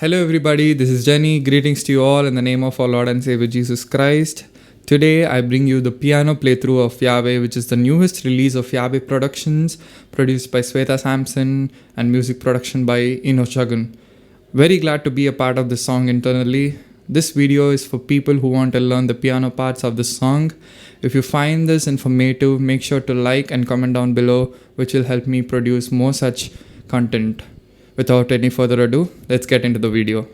Hello, everybody. This is Jenny. Greetings to you all in the name of our Lord and Savior Jesus Christ. Today, I bring you the piano playthrough of Yahweh, which is the newest release of Yahweh Productions, produced by Sweta Sampson and music production by Ino Chagun. Very glad to be a part of this song internally. This video is for people who want to learn the piano parts of this song. If you find this informative, make sure to like and comment down below, which will help me produce more such content. Without any further ado, let's get into the video.